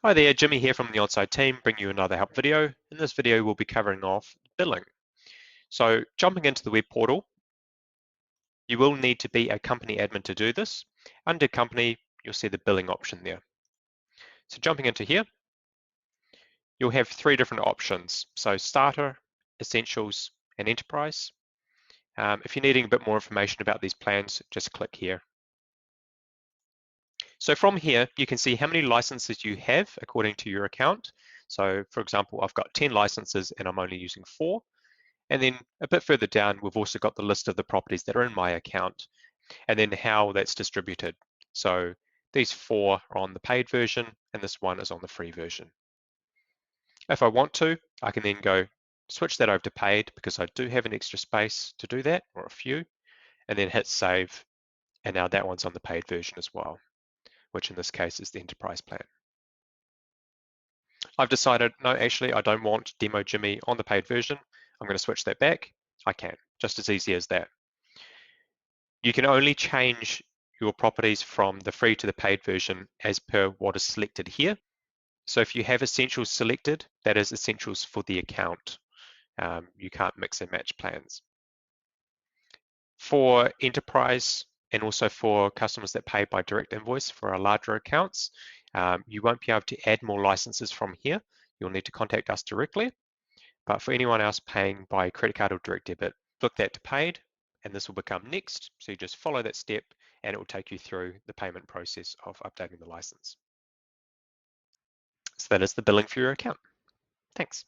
Hi there, Jimmy here from the Onside team, bringing you another help video. In this video, we'll be covering off billing. So jumping into the web portal, you will need to be a company admin to do this. Under company, you'll see the billing option there. So jumping into here, you'll have three different options. So starter, essentials, and enterprise. If you're needing a bit more information about these plans, just click here. So from here, you can see how many licenses you have according to your account. So for example, I've got 10 licenses and I'm only using 4. And then a bit further down, we've also got the list of the properties that are in my account and then how that's distributed. So these 4 are on the paid version and this one is on the free version. If I want to, I can then go switch that over to paid because I do have an extra space to do that, or a few, and then hit save. And now that one's on the paid version as well, which in this case is the enterprise plan. I've decided, no, actually, I don't want Demo Jimmy on the paid version. I'm going to switch that back. I can, just as easy as that. You can only change your properties from the free to the paid version as per what is selected here. So if you have essentials selected, that is essentials for the account. You can't mix and match plans. For enterprise and also for customers that pay by direct invoice for our larger accounts, you won't be able to add more licenses from here. You'll need to contact us directly. But for anyone else paying by credit card or direct debit, flick that to paid, and this will become next. So you just follow that step and it will take you through the payment process of updating the license. So that is the billing for your account. Thanks.